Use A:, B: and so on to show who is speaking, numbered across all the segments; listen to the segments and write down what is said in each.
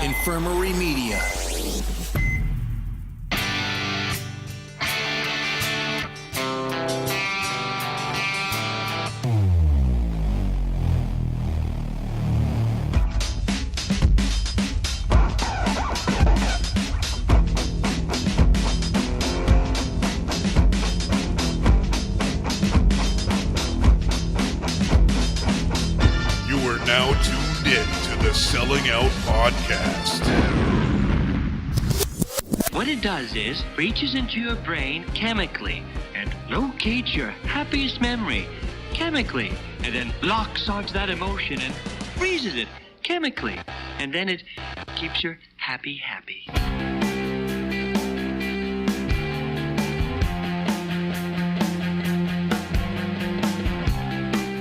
A: Infirmary Media.
B: Now tuned in to the Selling Out Podcast.
C: What it does is reaches into your brain chemically and locates your happiest memory chemically, and then locks onto that emotion and freezes it chemically, and then it keeps you happy.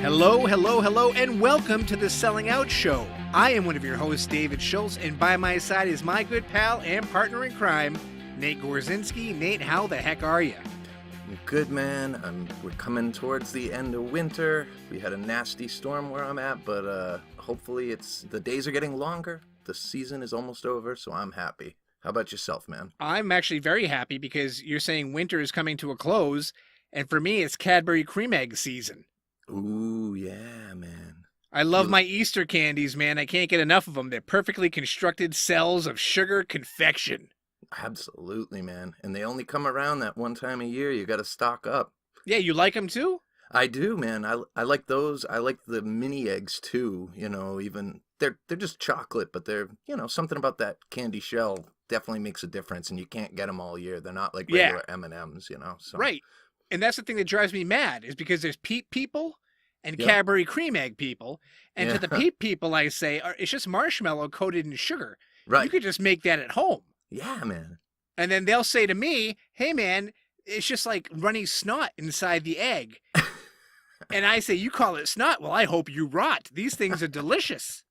D: Hello, and welcome to the Selling Out Show. I am one of your hosts, David Schultz, and by my side is my good pal and partner in crime, Nate Gorzinski. Nate, how the heck are you?
E: Good, man. We're coming towards the end of winter. We had a nasty storm where I'm at, but hopefully the days are getting longer. The season is almost over, so I'm happy. How about yourself, man?
D: I'm actually very happy because you're saying winter is coming to a close, and for me, it's Cadbury cream egg season.
E: Ooh, yeah, man.
D: I love my Easter candies, man. I can't get enough of them. They're perfectly constructed cells of sugar confection.
E: Absolutely, man. And they only come around that one time a year. You got to stock up.
D: Yeah, you like them too?
E: I do, man. I like those. I like the mini eggs too. Even they're just chocolate, but they're something about that candy shell definitely makes a difference. And you can't get them all year. They're not like regular M&Ms. So.
D: Right. And that's the thing that drives me mad is because there's Peep people and Cadbury cream egg people. And to the Peep people, I say, it's just marshmallow coated in sugar.
E: Right.
D: You could just make that at home.
E: Yeah, man.
D: And then they'll say to me, hey, man, it's just like runny snot inside the egg. And I say, you call it snot? Well, I hope you rot. These things are delicious.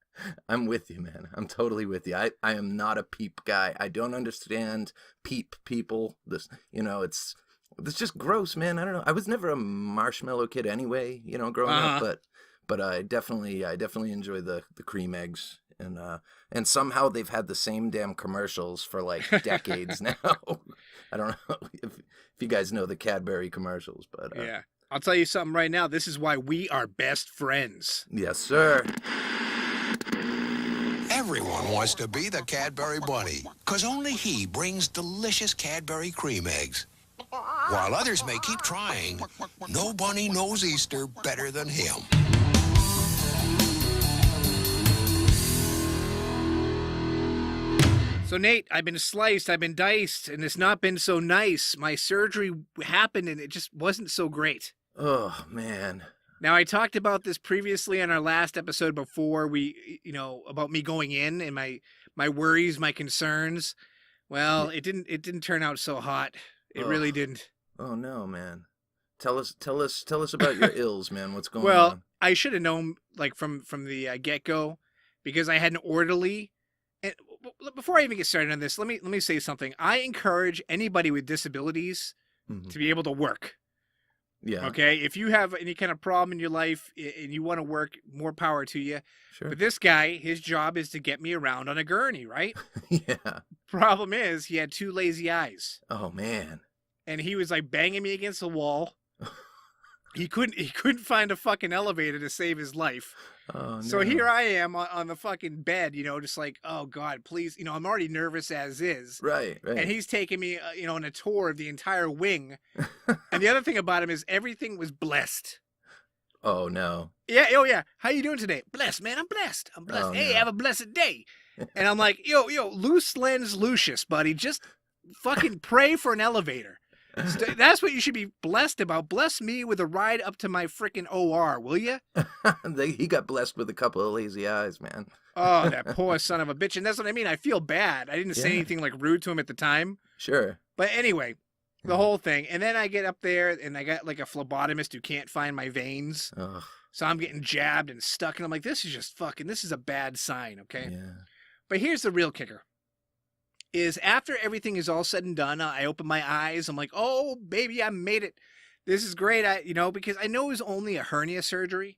E: I'm with you, man. I'm totally with you. I am not a Peep guy. I don't understand Peep people. It's just gross, man. I don't know. I was never a marshmallow kid anyway, growing up, but I definitely enjoy the cream eggs, and somehow they've had the same damn commercials for like decades now. I don't know if you guys know the Cadbury commercials, but
D: yeah. I'll tell you something right now. This is why we are best friends.
E: Yes, sir.
F: Everyone wants to be the Cadbury bunny, because only he brings delicious Cadbury cream eggs. While others may keep trying, no bunny knows Easter better than him.
D: So, Nate, I've been sliced, I've been diced, and it's not been so nice. My surgery happened, and it just wasn't so great.
E: Oh, man.
D: Now, I talked about this previously on our last episode before about me going in and my worries, my concerns. Well, it didn't turn out so hot. It really didn't.
E: Oh no, man! Tell us about your ills, man. What's going on?
D: Well, I should have known like from the get go, because I had an orderly. And before I even get started on this, let me say something. I encourage anybody with disabilities to be able to work.
E: Yeah.
D: Okay. If you have any kind of problem in your life and you want to work, more power to you.
E: Sure.
D: But this guy, his job is to get me around on a gurney, right?
E: Yeah.
D: Problem is, he had two lazy eyes.
E: Oh man.
D: And he was like banging me against the wall. He couldn't find a fucking elevator to save his life.
E: Oh, no.
D: So here I am on the fucking bed, just like, oh God, please. I'm already nervous as is.
E: Right.
D: And he's taking me, on a tour of the entire wing. And the other thing about him is everything was blessed.
E: Oh no.
D: Yeah. Oh yeah. How you doing today? Blessed, man. I'm blessed.
E: Oh,
D: hey,
E: no.
D: have a blessed day. And I'm like, yo, loose lens Lucius, buddy. Just fucking pray for an elevator. That's what you should be blessed about. Bless me with a ride up to my freaking OR, will you?
E: He got blessed with a couple of lazy eyes, man.
D: Oh, that poor son of a bitch. And that's what I mean. I feel bad. I didn't say anything like rude to him at the time.
E: Sure.
D: But anyway, the whole thing. And then I get up there and I got like a phlebotomist who can't find my veins.
E: Ugh.
D: So I'm getting jabbed and stuck. And I'm like, this is a bad sign, okay?
E: Yeah.
D: But here's the real kicker. Is after everything is all said and done, I open my eyes. I'm like, oh, baby, I made it. This is great. Because I know it was only a hernia surgery.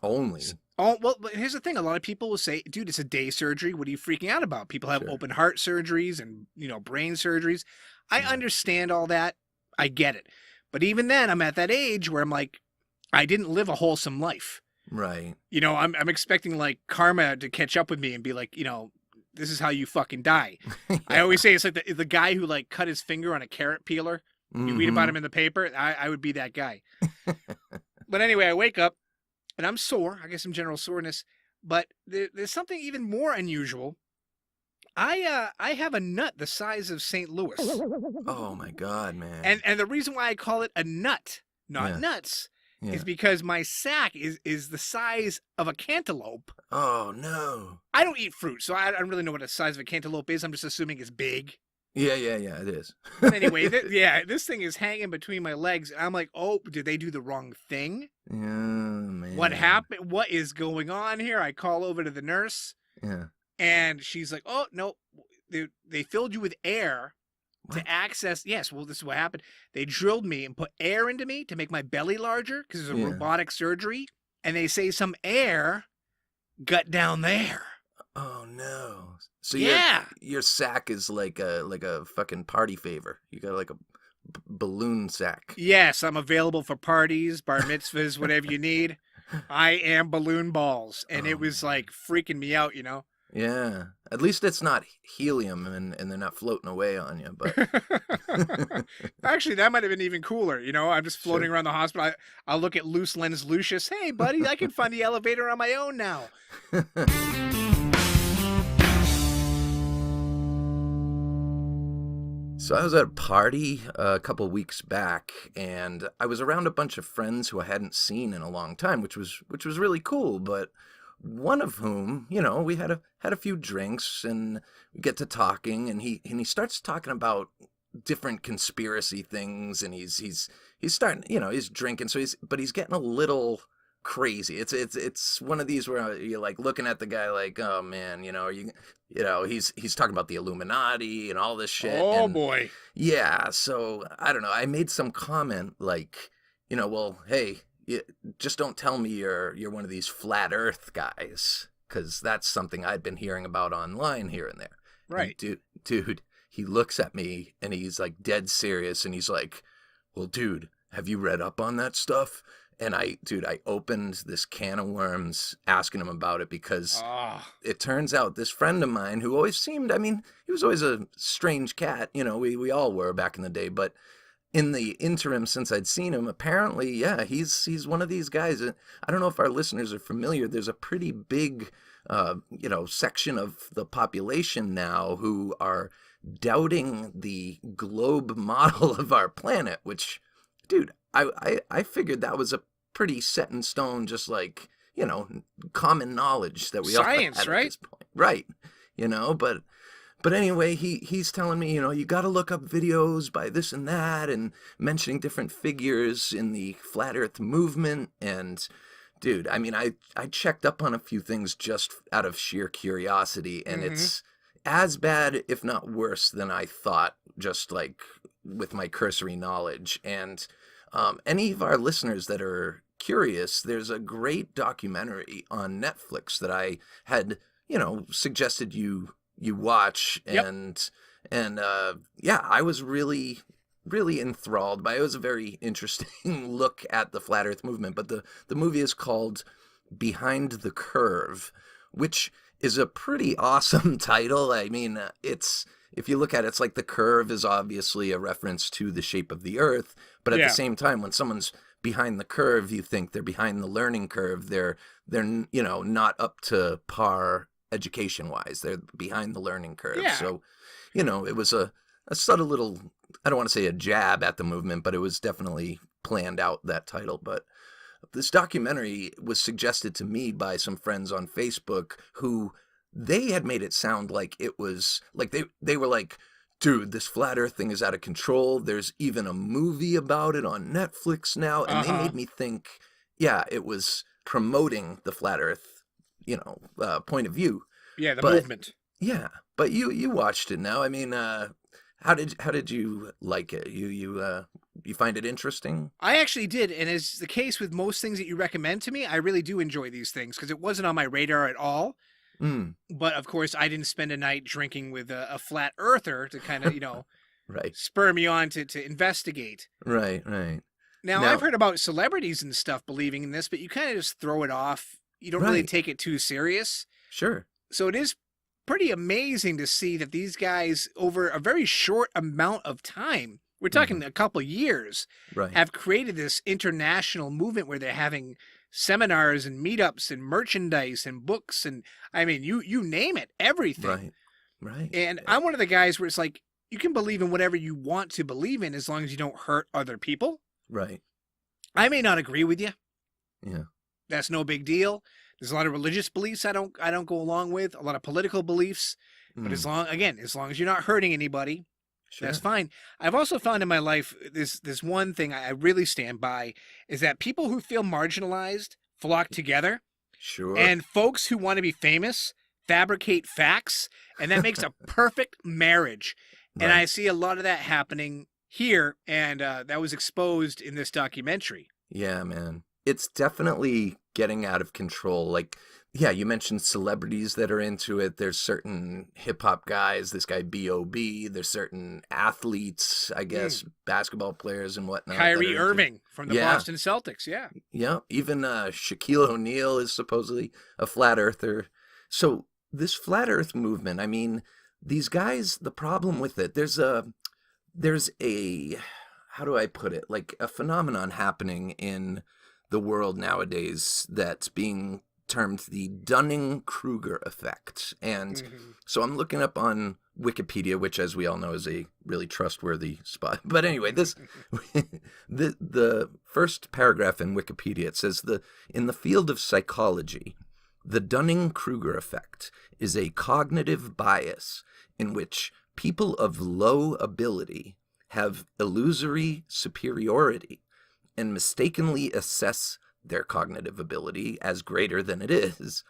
E: Only.
D: Oh, well, but here's the thing. A lot of people will say, dude, it's a day surgery. What are you freaking out about? People have
E: Sure.
D: open heart surgeries and, brain surgeries. I
E: Yeah.
D: understand all that. I get it. But even then, I'm at that age where I'm like, I didn't live a wholesome life.
E: Right.
D: I'm expecting like karma to catch up with me and be like, this is how you fucking die. I always say it's like the guy who like cut his finger on a carrot peeler. You read about him in the paper. I would be that guy. But anyway, I wake up and I'm sore. I get some general soreness. But there's something even more unusual. I have a nut the size of St. Louis.
E: Oh my God, man.
D: And the reason why I call it a nut, not
E: Yeah.
D: nuts,
E: Yeah.
D: is because my sack is the size of a cantaloupe.
E: Oh no.
D: I don't eat fruit, so I don't really know what the size of a cantaloupe is. I'm just assuming it's big.
E: Yeah, it is.
D: But anyway, this thing is hanging between my legs. And I'm like, oh, did they do the wrong thing?
E: Yeah, man.
D: What happened? What is going on here? I call over to the nurse,
E: Yeah.
D: and she's like, oh, no, they filled you with air
E: What?
D: to access. Yes, well, this is what happened. They drilled me and put air into me to make my belly larger because it's a
E: Yeah.
D: robotic surgery. And they say some air got down there.
E: Oh no. So
D: Yeah.
E: your sack is like a fucking party favor. You got like a balloon sack.
D: Yes, I'm available for parties, bar mitzvahs, whatever you need. I am balloon balls. And it was like freaking me out,
E: Yeah. At least it's not helium and they're not floating away on you, but
D: Actually, that might have been even cooler. I'm just floating around the hospital. I'll look at Loose Lens Lucius. Hey, buddy, I can find the elevator on my own now.
E: So I was at a party a couple weeks back, and I was around a bunch of friends who I hadn't seen in a long time, which was really cool. But one of whom, we had a few drinks, and we get to talking, and he starts talking about different conspiracy things, and he's starting, he's drinking, so he's getting a little crazy. It's one of these where you're like looking at the guy like, oh man, he's talking about the Illuminati and all this shit.
D: Oh,
E: and
D: boy.
E: yeah, so I don't know. I made some comment like, well, hey, just don't tell me you're one of these flat Earth guys, because that's something I'd been hearing about online here and there.
D: Right.
E: And dude, he looks at me and he's like dead serious, and he's like, well, dude, have you read up on that stuff? And I opened this can of worms asking him about it, because it turns out this friend of mine who always seemed, he was always a strange cat, we all were back in the day, but in the interim since I'd seen him, apparently, yeah, he's one of these guys. I don't know if our listeners are familiar. There's a pretty big, section of the population now who are doubting the globe model of our planet, which, dude, I figured that was a pretty set in stone, just like, common knowledge that we
D: Science,
E: all had
D: right?
E: at this point. Right. But anyway, he's telling me, you got to look up videos by this and that, and mentioning different figures in the flat earth movement. And dude, I checked up on a few things just out of sheer curiosity, and it's as bad, if not worse, than I thought, just like with my cursory knowledge. And any of our listeners that are curious, there's a great documentary on Netflix that I had, suggested you watch.
D: Yep.
E: And I was really enthralled by it. It was a very interesting look at the flat earth movement. But the movie is called Behind the Curve, which is a pretty awesome title. It's, if you look at it, it's like the curve is obviously a reference to the shape of the earth, but at the same time, when someone's behind the curve, you think they're behind the learning curve. They're not up to par education wise. They're behind the learning curve.
D: Yeah.
E: So, it was a subtle little, I don't want to say a jab at the movement, but it was definitely planned out, that title. But this documentary was suggested to me by some friends on Facebook who they had made it sound like it was like they were like, dude, this flat earth thing is out of control. There's even a movie about it on Netflix now. And they made me think, it was promoting the flat earth, point of view.
D: Yeah, the movement.
E: Yeah, but you watched it now. How did you like it? You You find it interesting?
D: I actually did, and as the case with most things that you recommend to me, I really do enjoy these things because it wasn't on my radar at all.
E: Mm.
D: But of course, I didn't spend a night drinking with a flat earther to kind of,
E: Right.
D: spur me on to investigate.
E: Right. Right.
D: Now,
E: Now-
D: I've heard about celebrities and stuff believing in this, but you kind of just throw it off. You don't really
E: Right.
D: take it too serious.
E: Sure.
D: So it is pretty amazing to see that these guys, over a very short amount of time, we're talking a couple years,
E: Right.
D: have created this international movement where they're having seminars and meetups and merchandise and books and, I mean, you name it, everything.
E: Right. Right.
D: And I'm one of the guys where it's like, you can believe in whatever you want to believe in as long as you don't hurt other people.
E: Right.
D: I may not agree with you.
E: Yeah.
D: That's no big deal. There's a lot of religious beliefs I don't go along with, a lot of political beliefs, but as long as you're not hurting anybody,
E: Sure.
D: that's fine. I've also found in my life this one thing I really stand by is that people who feel marginalized flock together,
E: Sure.
D: and folks who want to be famous fabricate facts, and that makes a perfect marriage. And
E: Right.
D: I see a lot of that happening here, and that was exposed in this documentary.
E: Yeah, man. It's definitely getting out of control. Like, yeah, you mentioned celebrities that are into it. There's certain hip hop guys, this guy B.O.B. There's certain athletes, I guess, basketball players and whatnot. that
D: Kyrie
E: are into-
D: Irving from the
E: Yeah.
D: Boston Celtics, yeah.
E: Yeah, even Shaquille O'Neal is supposedly a flat earther. So this flat earth movement, I mean, these guys, the problem with it, there's a, how do I put it? Like a phenomenon happening in the world nowadays that's being termed the Dunning-Kruger effect. And so I'm looking up on Wikipedia, which, as we all know, is a really trustworthy spot. But anyway, this the first paragraph in Wikipedia, it says, in the field of psychology, the Dunning-Kruger effect is a cognitive bias in which people of low ability have illusory superiority and mistakenly assess their cognitive ability as greater than it is.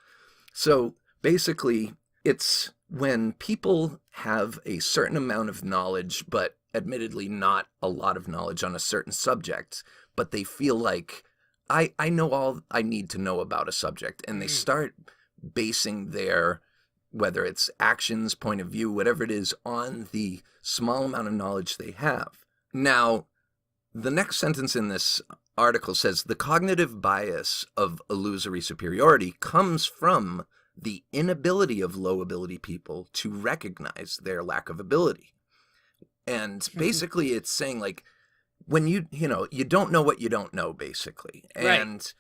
E: So basically, it's when people have a certain amount of knowledge, but admittedly not a lot of knowledge on a certain subject, but they feel like, I know all I need to know about a subject, and they start basing their, whether it's actions, point of view, whatever it is, on the small amount of knowledge they have. Now, the next sentence in this article says, the cognitive bias of illusory superiority comes from the inability of low ability people to recognize their lack of ability. And basically it's saying, like, when you don't know what you don't know, basically. And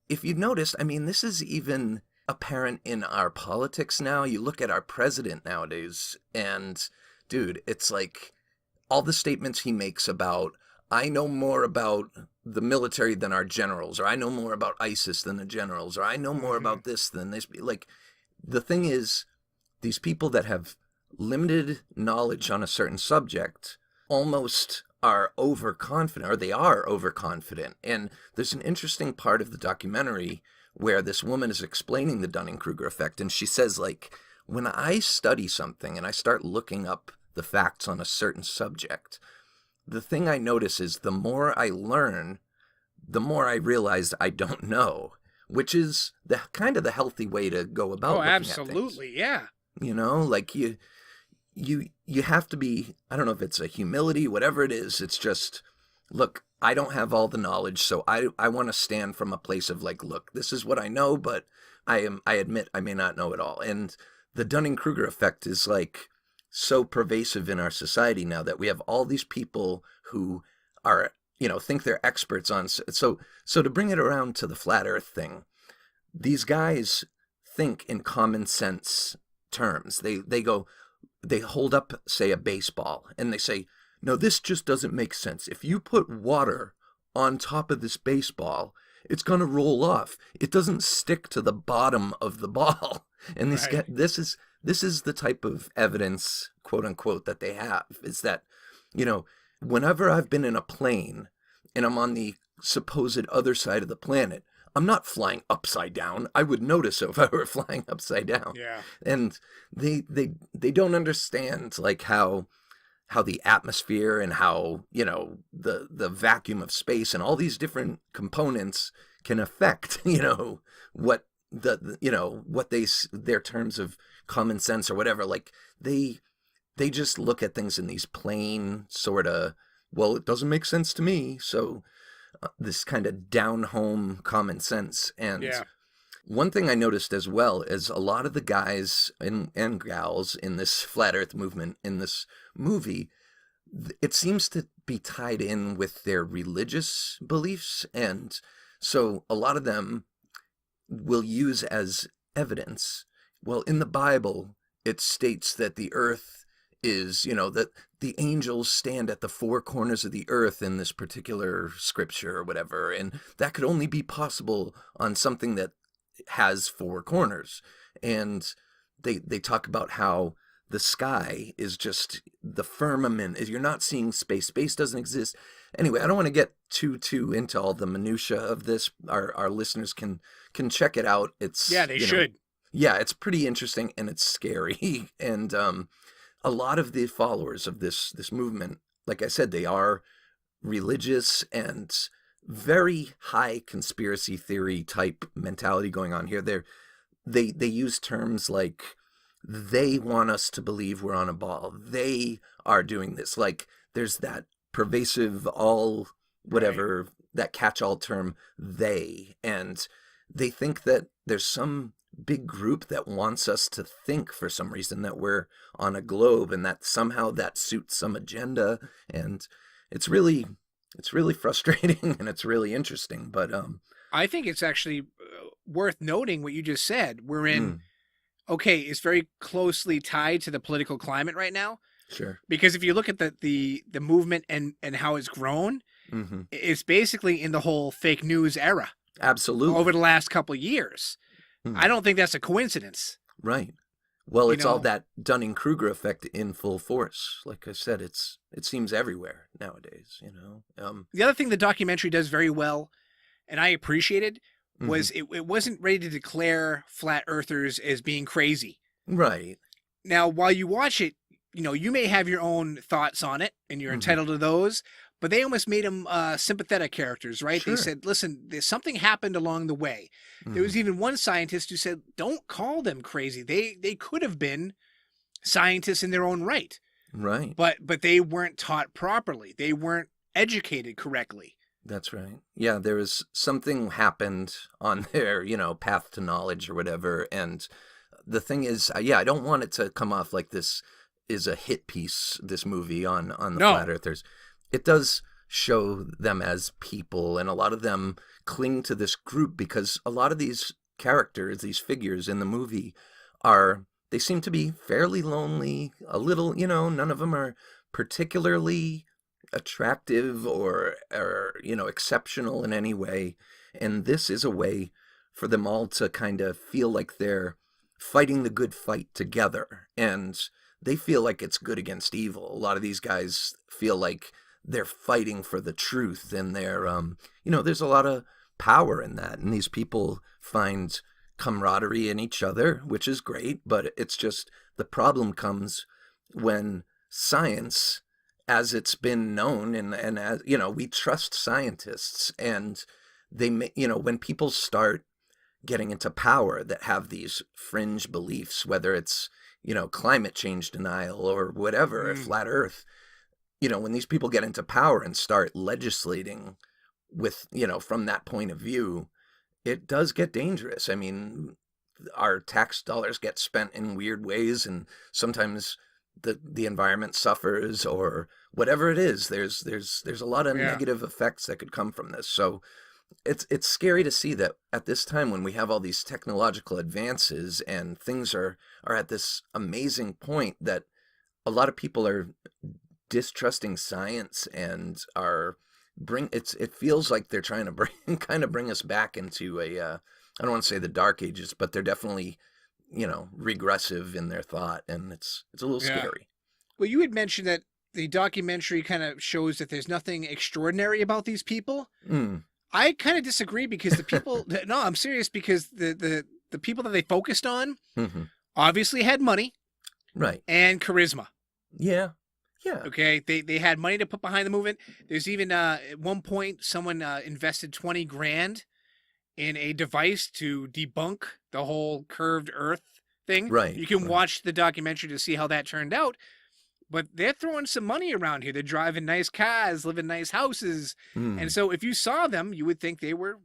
E: if you noticed, I mean, this is even apparent in our politics now. You look at our president nowadays, and dude, it's like all the statements he makes about, I know more about the military than our generals, or I know more about ISIS than the generals, or I know more about this than this. Like, the thing is, these people that have limited knowledge on a certain subject almost are overconfident, or they are overconfident. And there's an interesting part of the documentary where this woman is explaining the Dunning-Kruger effect, and she says, like, when I study something and I start looking up the facts on a certain subject, the thing I notice is the more I learn, the more I realize I don't know, which is the kind of the healthy way to go about looking at things.
D: Absolutely, yeah.
E: You know, like you have to be, I don't know if it's a humility, whatever it is. It's just, look, I don't have all the knowledge, so I want to stand from a place of, like, look, this is what I know, but I admit I may not know it all. And the Dunning-Kruger effect is, like, so pervasive in our society now that we have all these people who are, think they're experts on. So to bring it around to the flat earth thing, these guys think in common sense terms. They hold up, say, a baseball, and they say, no, this just doesn't make sense. If you put water on top of this baseball, it's going to roll off. It doesn't stick to the bottom of the ball. And this is the type of evidence, quote unquote, that they have, is that, whenever I've been in a plane and I'm on the supposed other side of the planet, I'm not flying upside down. I would notice if I were flying upside down.
D: Yeah.
E: And they don't understand, like, how how the atmosphere and how, you know, the vacuum of space and all these different components can affect, you know, what you know, what their terms of common sense or whatever. Like they just look at things in these plain sort of, well, it doesn't make sense to me. So this kind of down home common sense. And one thing I noticed as well is a lot of the guys and gals in this flat earth movement in this movie, it seems to be tied in with their religious beliefs. And so a lot of them will use as evidence, well, in the Bible, it states that the earth is, you know, that the angels stand at the four corners of the earth in this particular scripture or whatever. And that could only be possible on something that has four corners. And they talk about how the sky is just the firmament. You're not seeing space. Space doesn't exist. Anyway, I don't want to get too into all the minutia of this. Our listeners can check it out. It's
D: they should.
E: Yeah, it's pretty interesting and it's scary. And a lot of the followers of this movement, like I said, they are religious and very high conspiracy theory type mentality going on here. They use terms like, they want us to believe we're on a ball. They are doing this. Like there's that pervasive that catch-all term, they. And they think that there's some big group that wants us to think for some reason that we're on a globe and that somehow that suits some agenda. And it's really frustrating and it's really interesting. But
D: I think it's actually worth noting what you just said. We're in, okay, it's very closely tied to the political climate right now.
E: Sure.
D: Because if you look at the movement and how it's grown, it's basically in the whole fake news era.
E: Absolutely.
D: Over the last couple of years. I don't think that's a coincidence.
E: Right. Well, it's all that Dunning-Kruger effect in full force. Like I said, it seems everywhere nowadays, you know.
D: The other thing the documentary does very well, and I appreciated, was it wasn't ready to declare flat earthers as being crazy.
E: Right.
D: Now, while you watch it, you know, you may have your own thoughts on it, and you're entitled to those, but they almost made them sympathetic characters, right?
E: Sure.
D: They said, listen, something happened along the way. There was even one scientist who said, don't call them crazy. They could have been scientists in their own right.
E: Right.
D: But they weren't taught properly. They weren't educated correctly.
E: That's right. Yeah, there was something happened on their, you know, path to knowledge or whatever. And the thing is, I don't want it to come off like this is a hit piece, this movie on the Flat Earthers. It does show them as people, and a lot of them cling to this group because a lot of these characters, these figures in the movie they seem to be fairly lonely, a little, you know, none of them are particularly attractive or you know, exceptional in any way. And this is a way for them all to kind of feel like they're fighting the good fight together. And they feel like it's good against evil. A lot of these guys feel like they're fighting for the truth, and they're, you know, there's a lot of power in that. And these people find camaraderie in each other, which is great. But it's just the problem comes when science, as it's been known, and as, you know, we trust scientists, and they, you know, when people start getting into power that have these fringe beliefs, whether it's, you know, climate change denial or whatever, flat earth, you know, when these people get into power and start legislating with, you know, from that point of view, it does get dangerous. I mean, our tax dollars get spent in weird ways, and sometimes the environment suffers or whatever it is. There's a lot of negative effects that could come from this. So it's scary to see that at this time when we have all these technological advances and things are at this amazing point, that a lot of people are distrusting science and it feels like they're trying to bring us back into a I don't want to say the dark ages, but they're definitely, you know, regressive in their thought, and it's a little scary.
D: Well, you had mentioned that the documentary kind of shows that there's nothing extraordinary about these people. I kind of disagree, because the people no, I'm serious, because the people that they focused on obviously had money,
E: right,
D: and charisma.
E: Yeah. Yeah.
D: Okay, they had money to put behind the movement. There's even at one point someone invested 20 grand in a device to debunk the whole curved Earth thing.
E: Right.
D: You can
E: right.
D: watch the documentary to see how that turned out. But they're throwing some money around here. They're driving nice cars, living nice houses, and so if you saw them, you would think they were,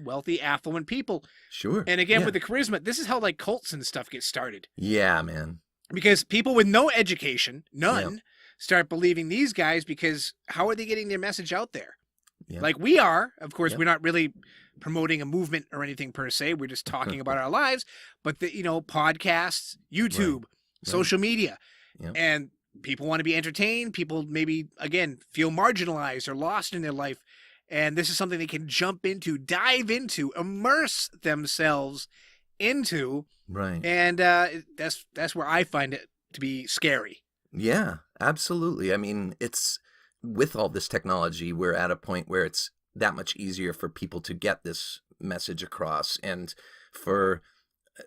D: wealthy, affluent people.
E: Sure.
D: And again,
E: yeah.
D: with the charisma, this is how like cults and stuff get started.
E: Yeah, man.
D: Because people with no education, none, start believing these guys because how are they getting their message out there?
E: Yeah.
D: Like we are. Of course,
E: Yep.
D: we're not really promoting a movement or anything per se. We're just talking about our lives. But, podcasts, YouTube, social media,
E: Yep.
D: and people want to be entertained. People maybe, again, feel marginalized or lost in their life. And this is something they can jump into, dive into, immerse themselves into.
E: Right.
D: And that's where I find it to be scary.
E: Yeah, absolutely. I mean, it's with all this technology, we're at a point where it's that much easier for people to get this message across. And for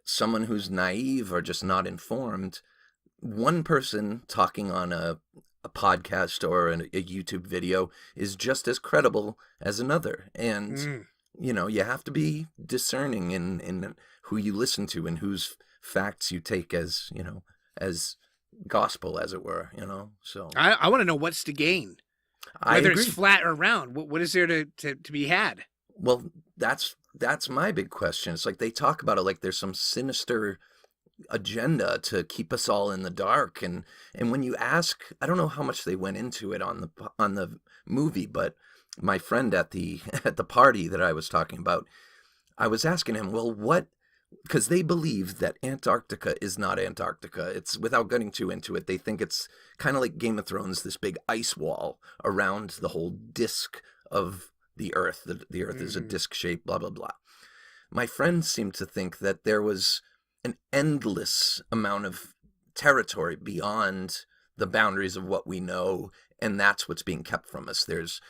E: someone who's naive or just not informed, one person talking on a podcast or a YouTube video is just as credible as another. And, you have to be discerning in who you listen to and whose facts you take as gospel, as it were, so
D: I want to know what's to gain,
E: I
D: whether
E: agree.
D: it's flat or round. What is there to be had?
E: Well, that's my big question. It's like they talk about it like there's some sinister agenda to keep us all in the dark, and when you ask, I don't know how much they went into it on the movie, but my friend at the party that I was talking about, I was asking him, well, what? Because they believe that Antarctica is not Antarctica. It's, without getting too into it, they think it's kind of like Game of Thrones, this big ice wall around the whole disk of the Earth. The Earth is a disc shape, blah, blah, blah. My friend seemed to think that there was an endless amount of territory beyond the boundaries of what we know, and that's what's being kept from us. There's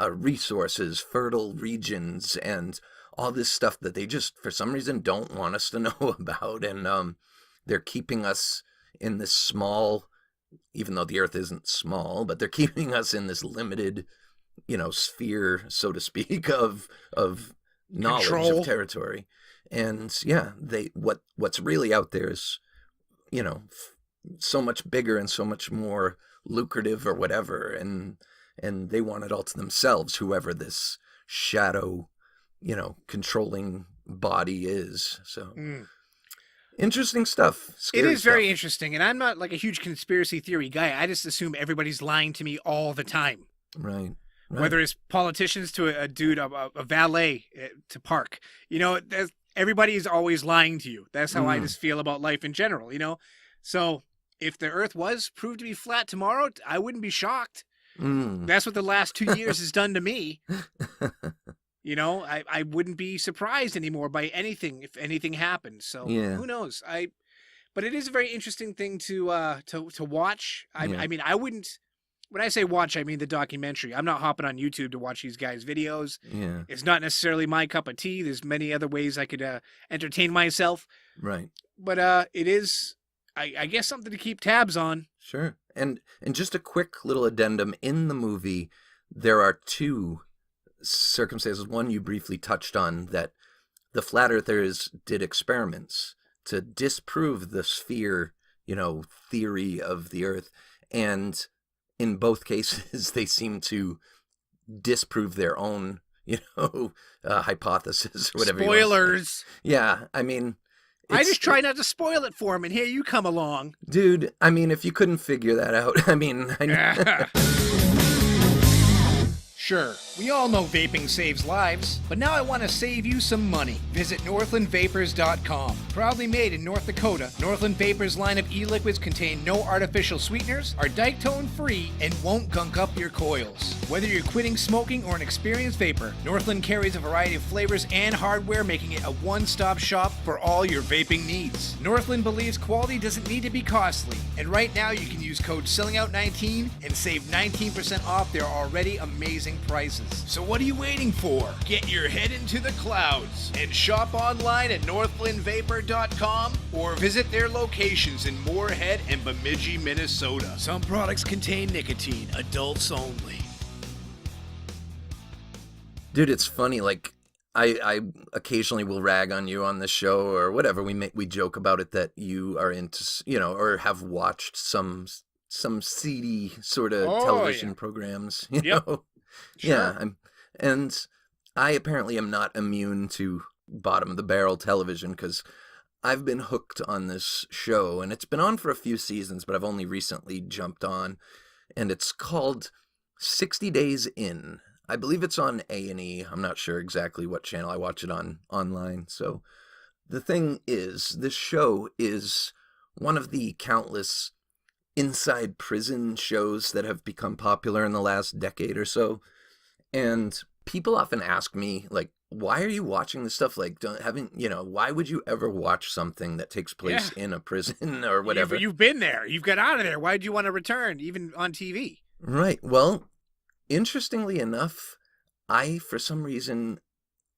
E: resources, fertile regions, and all this stuff that they just, for some reason, don't want us to know about. And they're keeping us in this small, even though the Earth isn't small, but they're keeping us in this limited, sphere, so to speak, of knowledge,
D: Control.
E: of territory. And yeah, what's really out there is, so much bigger and so much more lucrative or whatever. And they want it all to themselves, whoever this shadow, controlling body is. So interesting stuff.
D: It is
E: Scary
D: very
E: stuff.
D: interesting, and I'm not like a huge conspiracy theory guy. I just assume everybody's lying to me all the time.
E: Right.
D: Whether it's politicians to a dude, a valet to park. Everybody is always lying to you. That's how I just feel about life in general, So if the Earth was proved to be flat tomorrow, I wouldn't be shocked. That's what the last 2 years has done to me. I wouldn't be surprised anymore by anything if anything happened. So who knows? But it is a very interesting thing to watch. I mean, I wouldn't. When I say watch, I mean the documentary. I'm not hopping on YouTube to watch these guys' videos.
E: Yeah.
D: It's not necessarily my cup of tea. There's many other ways I could entertain myself.
E: Right.
D: But it is, I guess, something to keep tabs on.
E: Sure. And just a quick little addendum. In the movie, there are two circumstances. One you briefly touched on, that the flat earthers did experiments to disprove the sphere, theory of the Earth. And in both cases, they seem to disprove their own, hypothesis or whatever.
D: Spoilers.
E: Yeah, I mean,
D: I just try not to spoil it for him, and here you come along.
E: dude. I mean, if you couldn't figure that out, I mean,
D: Sure, we all know vaping saves lives, but now I want to save you some money. Visit NorthlandVapors.com. Proudly made in North Dakota, Northland Vapors line of e-liquids contain no artificial sweeteners, are dictone free, and won't gunk up your coils. Whether you're quitting smoking or an experienced vapor, Northland carries a variety of flavors and hardware, making it a one-stop shop for all your vaping needs. Northland believes quality doesn't need to be costly, and right now you can use code SELLINGOUT19 and save 19% off their already amazing prices. So what are you waiting for? Get your head into the clouds and shop online at northlandvapor.com or visit their locations in Moorhead and Bemidji, Minnesota. Some products contain nicotine, adults only.
E: Dude, it's funny, like, I occasionally will rag on you on the show or whatever. We joke about it that you are into, or have watched some seedy sort of television programs, you know?
D: Sure.
E: Yeah. And I apparently am not immune to bottom of the barrel television because I've been hooked on this show and it's been on for a few seasons, but I've only recently jumped on, and it's called 60 Days In. I believe it's on A&E. I'm not sure exactly what channel. I watch it on online. So the thing is, this show is one of the countless inside prison shows that have become popular in the last decade or so. And people often ask me, like, why are you watching this stuff? Like, why would you ever watch something that takes place in a prison or whatever?
D: You've been there. You've got out of there. Why'd you want to return, even on TV?
E: Right. Well, interestingly enough, I, for some reason,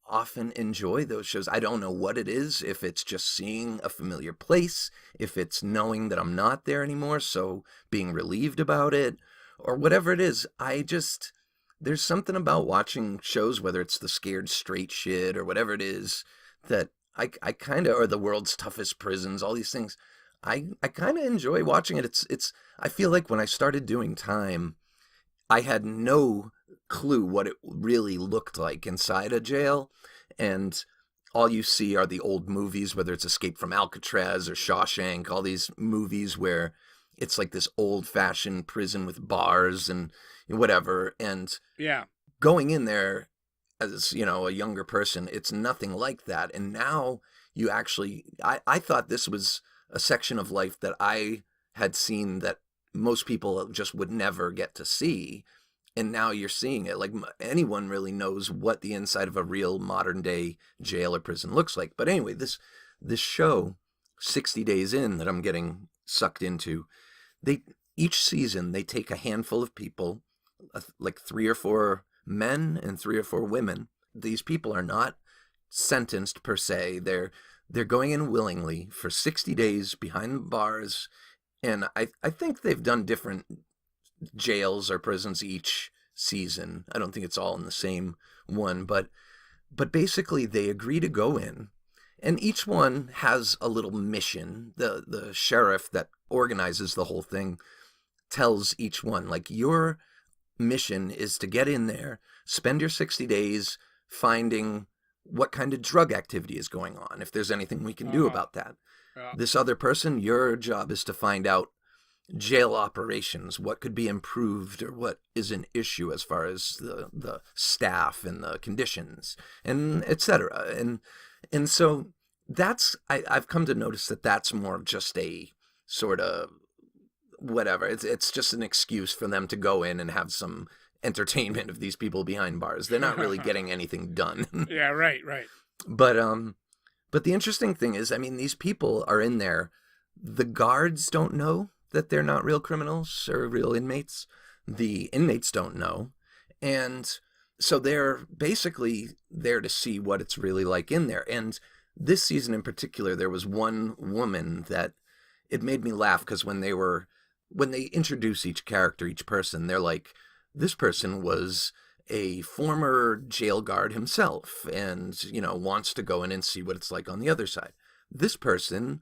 E: often enjoy those shows. I don't know what it is, if it's just seeing a familiar place, if it's knowing that I'm not there anymore, so being relieved about it, or whatever it is. There's something about watching shows, whether it's the Scared Straight shit or whatever it is, that I kind of, or the World's Toughest Prisons, all these things, I kind of enjoy watching it. I feel like when I started doing time, I had no clue what it really looked like inside a jail, and all you see are the old movies, whether it's Escape from Alcatraz or Shawshank, all these movies where it's like this old-fashioned prison with bars and whatever, and going in there as, a younger person, it's nothing like that. And now you actually, I thought this was a section of life that I had seen that most people just would never get to see, and now you're seeing it. Like, anyone really knows what the inside of a real modern day jail or prison looks like. But anyway, this show, 60 Days In, that I'm getting sucked into, each season they take a handful of people, like 3 or 4 men and 3 or 4 women. These people are not sentenced per se. They're going in willingly for 60 days behind bars. And I think they've done different jails or prisons each season. I don't think it's all in the same one, but basically they agree to go in, and each one has a little mission. The sheriff that organizes the whole thing tells each one, like, your mission is to get in there, spend your 60 days finding what kind of drug activity is going on, if there's anything we can do about that. This other person, your job is to find out jail operations, what could be improved or what is an issue as far as the staff and the conditions, and etc. And so I've come to notice that that's more of just a sort of whatever. It's just an excuse for them to go in and have some entertainment of these people behind bars. They're not really getting anything done.
D: Yeah, right.
E: But the interesting thing is, I mean, these people are in there. The guards don't know that they're not real criminals or real inmates. The inmates don't know. And so they're basically there to see what it's really like in there. And this season in particular, there was one woman that it made me laugh, because when they introduce each character, each person, they're like, this person was a former jail guard himself and, wants to go in and see what it's like on the other side. This person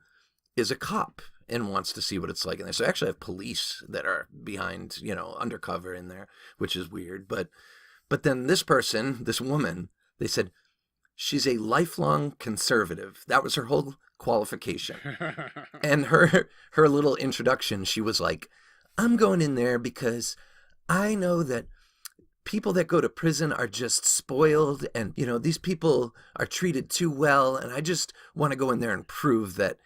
E: is a cop and wants to see what it's like in there. So I actually have police that are behind, undercover in there, which is weird. But then this person, this woman, they said she's a lifelong conservative. That was her whole qualification. And her little introduction, she was like, I'm going in there because I know that people that go to prison are just spoiled, and, these people are treated too well, and I just want to go in there and prove that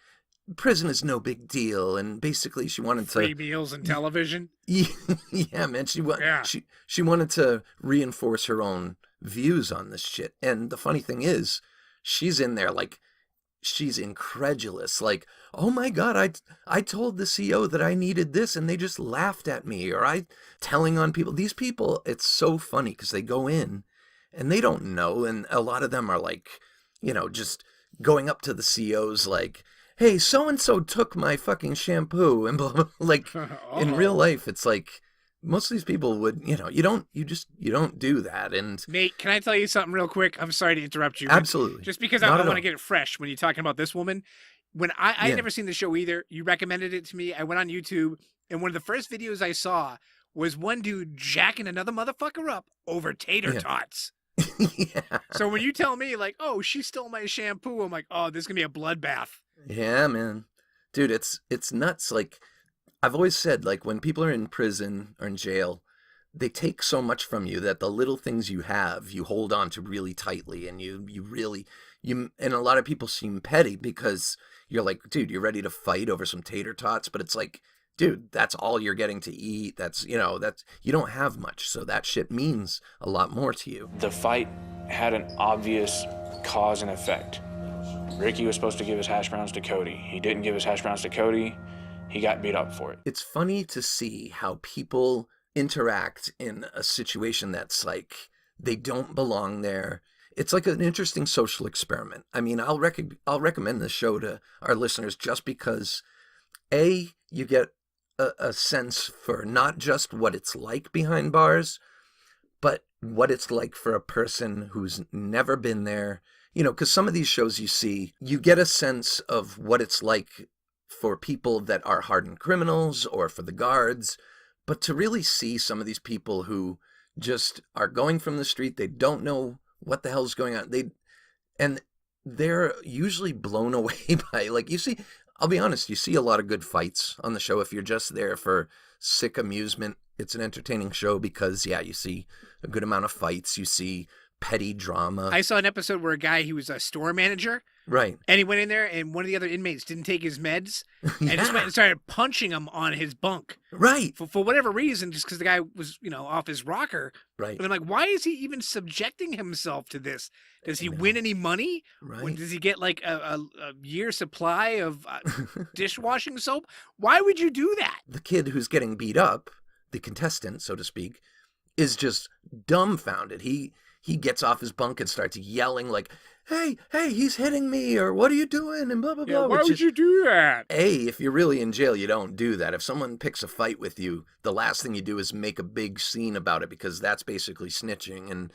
E: prison is no big deal. And basically she wanted
D: free meals and television.
E: Yeah, man. She wanted to reinforce her own views on this shit. And the funny thing is, she's in there like she's incredulous. Like, oh my God, I told the CEO that I needed this and they just laughed at me. Or I telling on people. These people, it's so funny because they go in and they don't know. And a lot of them are like, just going up to the CEOs like, hey, so-and-so took my fucking shampoo. And blah, blah. Like in real life, it's like, most of these people would, you don't do that. And
D: Nate, can I tell you something real quick? I'm sorry to interrupt you.
E: Absolutely.
D: Just because I want to get it fresh when you're talking about this woman. When I'd never seen the show either. You recommended it to me. I went on YouTube, and one of the first videos I saw was one dude jacking another motherfucker up over tater tots.
E: Yeah.
D: So when you tell me, like, oh, she stole my shampoo, I'm like, oh, this is going to be a bloodbath.
E: Yeah, man. Dude, it's nuts. Like, I've always said, like, when people are in prison or in jail, they take so much from you that the little things you have, you hold on to really tightly. And and a lot of people seem petty because you're like, dude, you're ready to fight over some tater tots. But it's like, dude, that's all you're getting to eat. That's, you don't have much. So that shit means a lot more to you.
A: The fight had an obvious cause and effect. Ricky was supposed to give his hash browns to Cody. He didn't give his hash browns to Cody. He got beat up for it.
E: It's funny to see how people interact in a situation that's like they don't belong there. It's like an interesting social experiment. I mean, I'll recommend this show to our listeners just because, A, you get a sense for not just what it's like behind bars, but what it's like for a person who's never been there. Because some of these shows you get a sense of what it's like for people that are hardened criminals or for the guards, but to really see some of these people who just are going from the street, they don't know what the hell's going on. They're usually blown away by, like, I'll be honest, you see a lot of good fights on the show. If you're just there for sick amusement, it's an entertaining show because, you see a good amount of fights. You see petty drama.
D: I saw an episode where a guy, he was a store manager.
E: Right.
D: And he went in there and one of the other inmates didn't take his meds and just went and started punching him on his bunk.
E: Right.
D: For whatever reason, just because the guy was, off his rocker.
E: Right.
D: But I'm like, why is he even subjecting himself to this? Does he win any money?
E: Right.
D: Does he get like a year's supply of dishwashing soap? Why would you do that?
E: The kid who's getting beat up, the contestant, so to speak, is just dumbfounded. He gets off his bunk and starts yelling like, hey, he's hitting me, or what are you doing, and blah, blah, blah.
D: Why would you do that?
E: If you're really in jail, you don't do that. If someone picks a fight with you, the last thing you do is make a big scene about it because that's basically snitching. And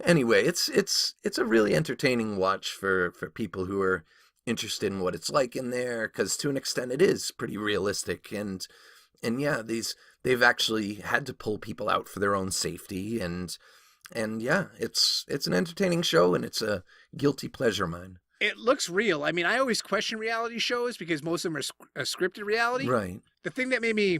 E: anyway, it's a really entertaining watch for people who are interested in what it's like in there, because to an extent it is pretty realistic. And yeah, they've actually had to pull people out for their own safety, and yeah, it's an entertaining show, and it's a guilty pleasure of mine.
D: It looks real. I mean, I always question reality shows because most of them are scripted reality.
E: Right.
D: The thing that made me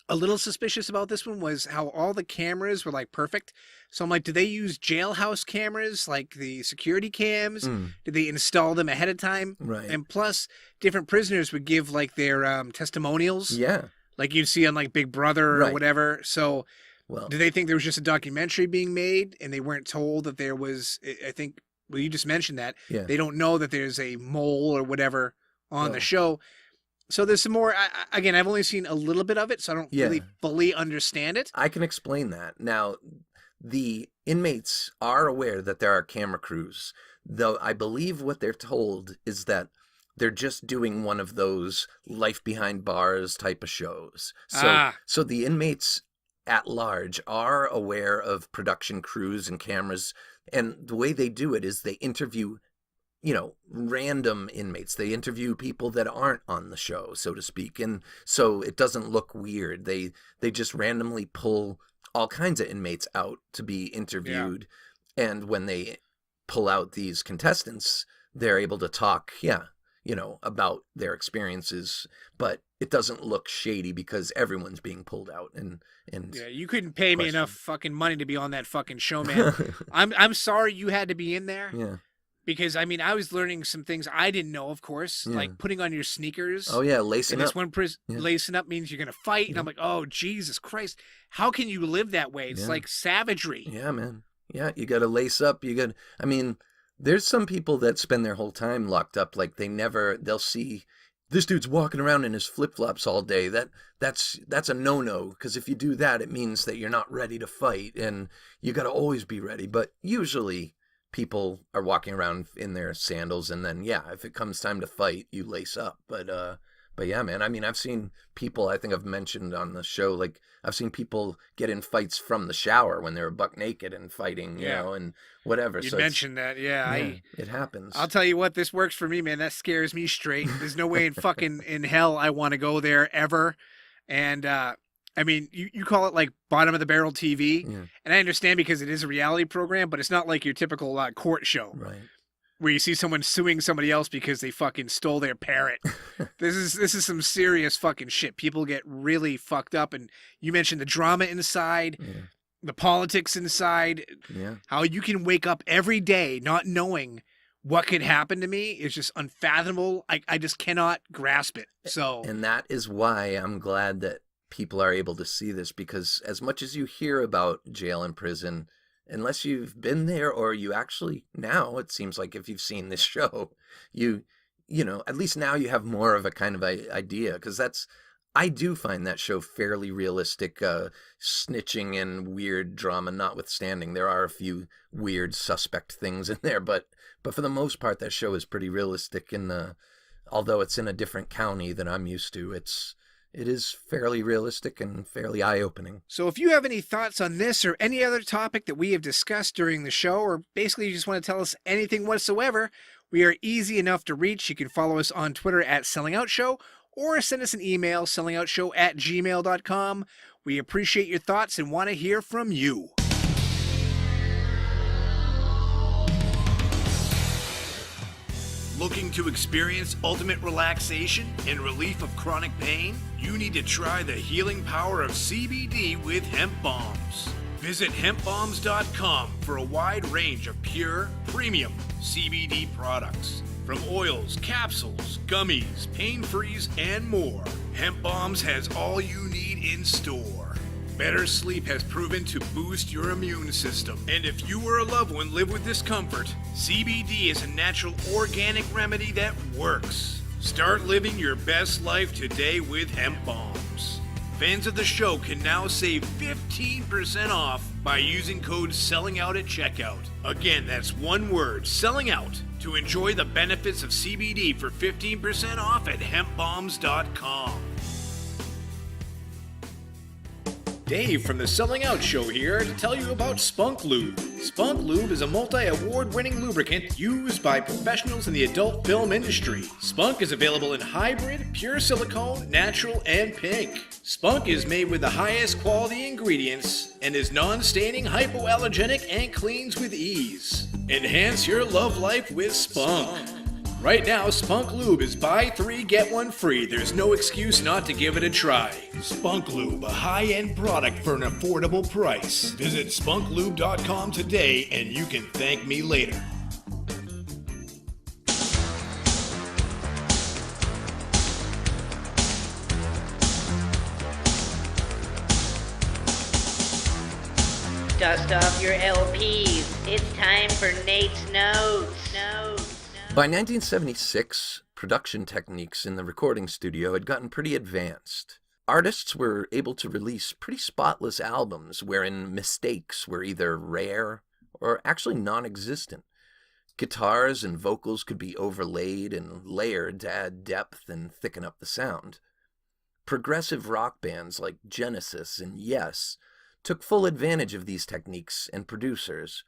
D: a little suspicious about this one was how all the cameras were like perfect. So I'm like, did they use jailhouse cameras, like the security cams? Did they install them ahead of time?
E: Right.
D: And plus, different prisoners would give like their testimonials.
E: Yeah.
D: Like you'd see on like Big Brother or whatever. So do they think there was just a documentary being made and they weren't told that there was, I think, well, you just mentioned that.
E: Yeah.
D: They don't know that there's a mole or whatever on the show. So there's some more. Again, I've only seen a little bit of it, so I don't really fully understand it.
E: I can explain that. Now, the inmates are aware that there are camera crews, though I believe what they're told is that they're just doing one of those life behind bars type of shows. So the inmates at large are aware of production crews and cameras, and the way they do it is they interview random inmates. They interview people that aren't on the show, so to speak. And so it doesn't look weird. They just randomly pull all kinds of inmates out to be interviewed. Yeah. And when they pull out these contestants, they're able to talk, about their experiences, but it doesn't look shady because everyone's being pulled out and
D: yeah, you couldn't pay me enough fucking money to be on that fucking show, man. I'm sorry you had to be in there.
E: Yeah.
D: Because, I mean, I was learning some things I didn't know, of course, like putting on your sneakers.
E: Oh, yeah, lacing up.
D: Lacing up means you're going to fight. And I'm like, oh, Jesus Christ. How can you live that way? It's like savagery.
E: Yeah, man. Yeah, you got to lace up. There's some people that spend their whole time locked up, like they'll see this dude's walking around in his flip-flops all day. That's a no-no, because if you do that, it means that you're not ready to fight, and you got to always be ready. But usually people are walking around in their sandals, and then, yeah, if it comes time to fight, you lace up. But yeah, man, I mean, I've seen people, I think I've mentioned on the show, like, I've seen people get in fights from the shower when they're buck naked and fighting, you know, and whatever.
D: You mentioned that, yeah.
E: It happens.
D: I'll tell you what, this works for me, man. That scares me straight. There's no way in hell I want to go there ever. And, I mean, you call it like bottom of the barrel TV, and I understand because it is a reality program, but it's not like your typical court show.
E: Right.
D: Where you see someone suing somebody else because they fucking stole their parrot. This is some serious fucking shit. People get really fucked up, and you mentioned the drama inside, the politics inside, how you can wake up every day not knowing what could happen to me is just unfathomable. I just cannot grasp it. So,
E: and that is why I'm glad that people are able to see this, because as much as you hear about jail and prison, unless you've been there, or you actually, now it seems like if you've seen this show, you know, at least now you have more of a kind of idea, because I do find that show fairly realistic, snitching and weird drama notwithstanding. There are a few weird suspect things in there, but for the most part, that show is pretty realistic, and although it's in a different county than I'm used to, it is fairly realistic and fairly eye-opening.
D: So if you have any thoughts on this or any other topic that we have discussed during the show, or basically you just want to tell us anything whatsoever, we are easy enough to reach. You can follow us on Twitter at SellingOutShow, or send us an email, sellingoutshow@gmail.com. We appreciate your thoughts and want to hear from you.
G: Looking to experience ultimate relaxation and relief of chronic pain? You need to try the healing power of CBD with hemp bombs. Visit hempbombs.com for a wide range of pure, premium CBD products. From oils, capsules, gummies, pain-frees, and more, Hemp Bombs has all you need in store. Better sleep has proven to boost your immune system. And if you or a loved one live with discomfort, CBD is a natural organic remedy that works. Start living your best life today with Hemp Bombs. Fans of the show can now save 15% off by using code SELLINGOUT at checkout. Again, that's one word, selling out, to enjoy the benefits of CBD for 15% off at hempbombs.com. Dave from the Selling Out Show here to tell you about Spunk Lube. Spunk Lube is a multi-award-winning lubricant used by professionals in the adult film industry. Spunk is available in hybrid, pure silicone, natural, and pink. Spunk is made with the highest quality ingredients and is non-staining, hypoallergenic, and cleans with ease. Enhance your love life with Spunk. Right now, Spunk Lube is buy 3, get 1 free. There's no excuse not to give it a try. Spunk Lube, a high-end product for an affordable price. Visit spunklube.com today and you can thank me later.
H: Dust off your LPs. It's time for Nate's Notes.
E: By 1976, production techniques in the recording studio had gotten pretty advanced. Artists were able to release pretty spotless albums wherein mistakes were either rare or actually non-existent. Guitars and vocals could be overlaid and layered to add depth and thicken up the sound. Progressive rock bands like Genesis and Yes took full advantage of these techniques and producers.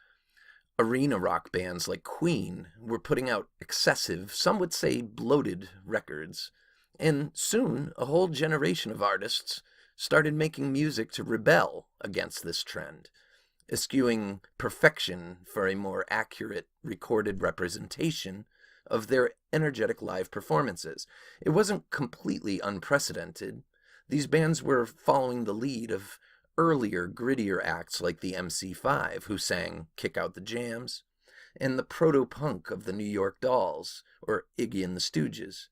E: Arena rock bands like Queen were putting out excessive, some would say bloated, records. And soon, a whole generation of artists started making music to rebel against this trend, eschewing perfection for a more accurate recorded representation of their energetic live performances. It wasn't completely unprecedented. These bands were following the lead of earlier, grittier acts like the MC5, who sang Kick Out the Jams, and the proto-punk of the New York Dolls, or Iggy and the Stooges.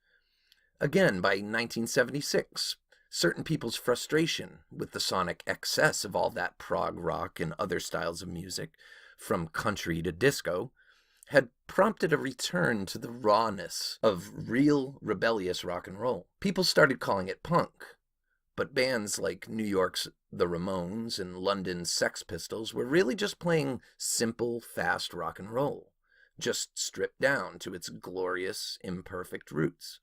E: Again, by 1976, certain people's frustration with the sonic excess of all that prog rock and other styles of music, from country to disco, had prompted a return to the rawness of real rebellious rock and roll. People started calling it punk, but bands like New York's The Ramones and London's Sex Pistols were really just playing simple, fast rock and roll, just stripped down to its glorious, imperfect roots.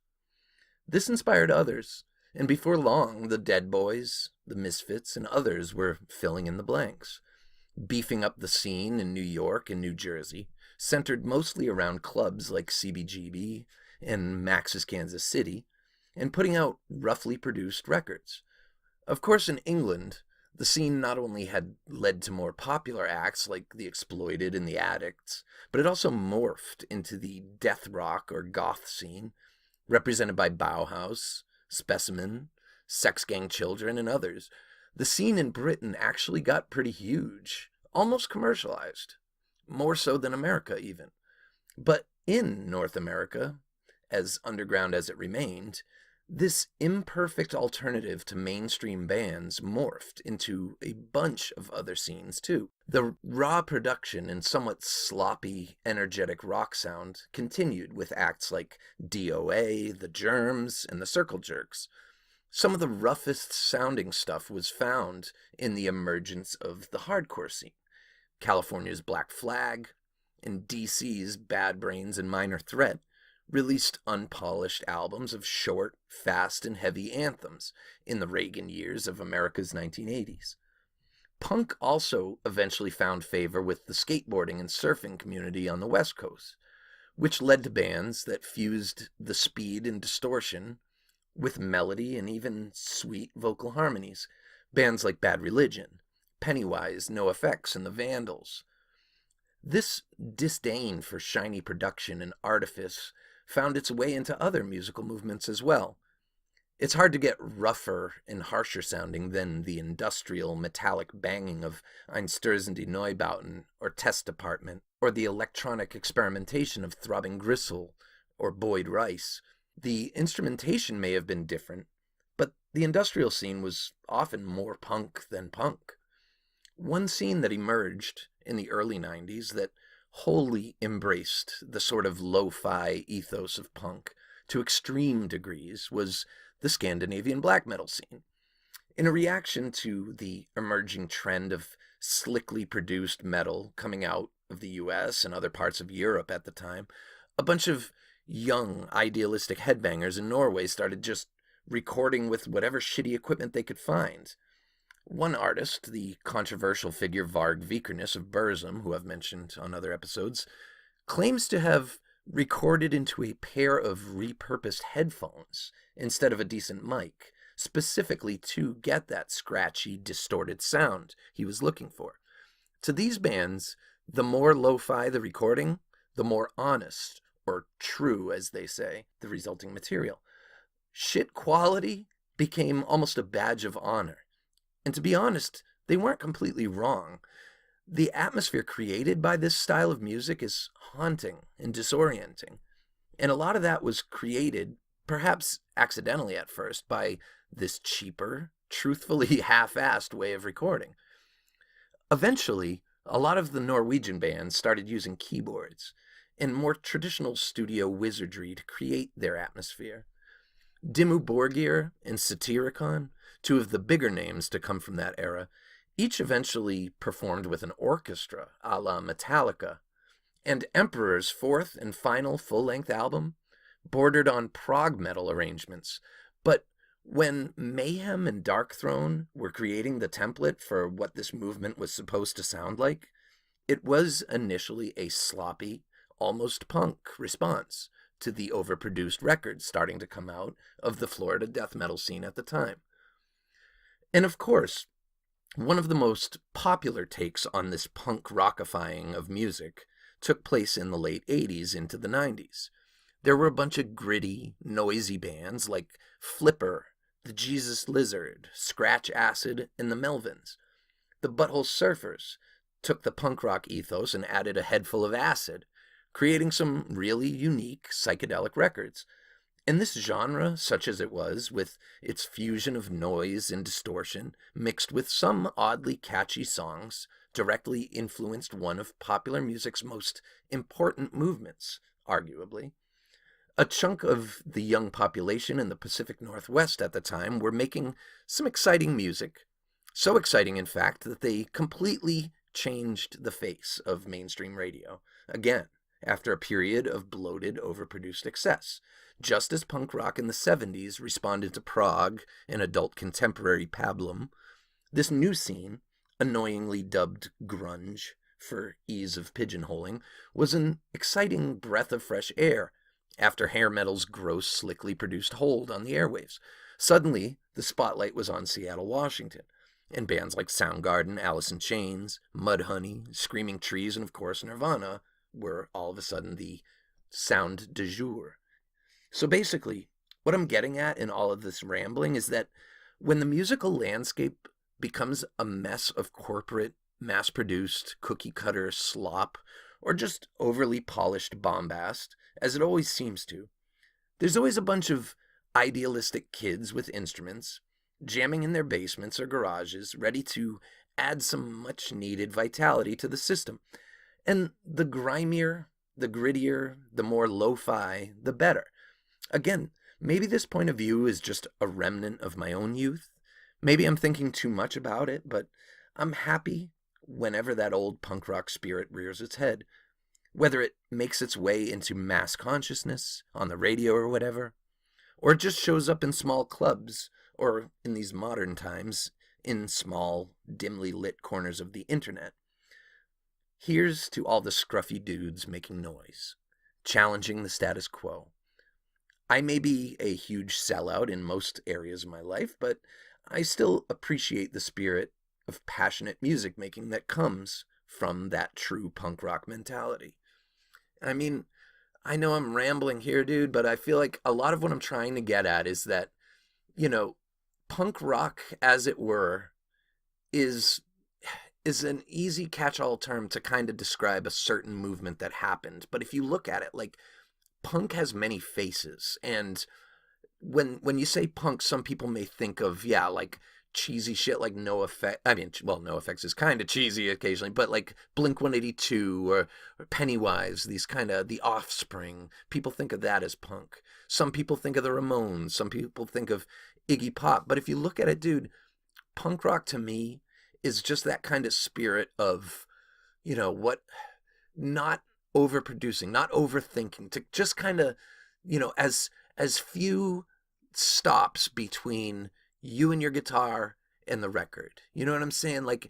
E: This inspired others, and before long, the Dead Boys, the Misfits, and others were filling in the blanks, beefing up the scene in New York and New Jersey, centered mostly around clubs like CBGB and Max's Kansas City, and putting out roughly produced records. Of course, in England, the scene not only had led to more popular acts like The Exploited and The Addicts, but it also morphed into the death rock or goth scene, represented by Bauhaus, Specimen, Sex Gang Children, and others. The scene in Britain actually got pretty huge, almost commercialized, more so than America even. But in North America, as underground as it remained, this imperfect alternative to mainstream bands morphed into a bunch of other scenes too. The raw production and somewhat sloppy, energetic rock sound continued with acts like DOA, The Germs, and the Circle Jerks. Some of the roughest sounding stuff was found in the emergence of the hardcore scene, California's Black Flag, and DC's Bad Brains and Minor Threat released unpolished albums of short, fast, and heavy anthems in the Reagan years of America's 1980s. Punk also eventually found favor with the skateboarding and surfing community on the West Coast, which led to bands that fused the speed and distortion with melody and even sweet vocal harmonies. Bands like Bad Religion, Pennywise, NoFX, and the Vandals. This disdain for shiny production and artifice found its way into other musical movements as well. It's hard to get rougher and harsher sounding than the industrial metallic banging of Einstürzen die Neubauten or Test Department, or the electronic experimentation of Throbbing Gristle or Boyd Rice. The instrumentation may have been different, but the industrial scene was often more punk than punk. One scene that emerged in the early 90s that wholly embraced the sort of lo-fi ethos of punk to extreme degrees was the Scandinavian black metal scene. In a reaction to the emerging trend of slickly produced metal coming out of the US and other parts of Europe at the time, a bunch of young, idealistic headbangers in Norway started just recording with whatever shitty equipment they could find. One artist, the controversial figure Varg Vikernes of Burzum, who I've mentioned on other episodes, claims to have recorded into a pair of repurposed headphones instead of a decent mic, specifically to get that scratchy, distorted sound he was looking for. To these bands, the more lo-fi the recording, the more honest, or true, as they say, the resulting material. Shit quality became almost a badge of honor. And to be honest, they weren't completely wrong. The atmosphere created by this style of music is haunting and disorienting. And a lot of that was created, perhaps accidentally at first, by this cheaper, truthfully half-assed way of recording. Eventually, a lot of the Norwegian bands started using keyboards and more traditional studio wizardry to create their atmosphere. Dimmu Borgir and Satyricon, two of the bigger names to come from that era, each eventually performed with an orchestra, a la Metallica, and Emperor's fourth and final full-length album bordered on prog metal arrangements. But when Mayhem and Darkthrone were creating the template for what this movement was supposed to sound like, it was initially a sloppy, almost punk response to the overproduced records starting to come out of the Florida death metal scene at the time. And of course, one of the most popular takes on this punk rockifying of music took place in the late 80s into the 90s. There were a bunch of gritty, noisy bands like Flipper, the Jesus Lizard, Scratch Acid, and the Melvins. The Butthole Surfers took the punk rock ethos and added a head full of acid, creating some really unique psychedelic records. And this genre, such as it was, with its fusion of noise and distortion, mixed with some oddly catchy songs, directly influenced one of popular music's most important movements, arguably. A chunk of the young population in the Pacific Northwest at the time were making some exciting music. So exciting, in fact, that they completely changed the face of mainstream radio. Again, after a period of bloated, overproduced excess. Just as punk rock in the 70s responded to prog and adult contemporary pablum, this new scene, annoyingly dubbed grunge for ease of pigeonholing, was an exciting breath of fresh air after hair metal's gross, slickly produced hold on the airwaves. Suddenly, the spotlight was on Seattle, Washington, and bands like Soundgarden, Alice in Chains, Mudhoney, Screaming Trees, and of course Nirvana were all of a sudden the sound du jour. So basically, what I'm getting at in all of this rambling is that when the musical landscape becomes a mess of corporate, mass-produced, cookie-cutter slop, or just overly polished bombast, as it always seems to, there's always a bunch of idealistic kids with instruments, jamming in their basements or garages, ready to add some much-needed vitality to the system. And the grimier, the grittier, the more lo-fi, the better. Again, maybe this point of view is just a remnant of my own youth. Maybe I'm thinking too much about it, but I'm happy whenever that old punk rock spirit rears its head. Whether it makes its way into mass consciousness, on the radio or whatever, or it just shows up in small clubs, or in these modern times, in small, dimly lit corners of the internet. Here's to all the scruffy dudes making noise, challenging the status quo. I may be a huge sellout in most areas of my life, but I still appreciate the spirit of passionate music making that comes from that true punk rock mentality. I mean, I know I'm rambling here, dude, but I feel like a lot of what I'm trying to get at is that, you know, punk rock, as it were, is an easy catch-all term to kind of describe a certain movement that happened. But if you look at it, like, punk has many faces, and when you say punk, some people may think of, yeah, like cheesy shit like NoFX. I mean, well, NoFX is kind of cheesy occasionally, but like Blink-182 or Pennywise, these kind of The Offspring, people think of that as punk. Some people think of the Ramones, some people think of Iggy Pop. But if you look at it, dude, punk rock to me is just that kind of spirit of, you know, what, not overproducing, not overthinking, to just kind of, you know, as few stops between you and your guitar and the record. You know what I'm saying? Like,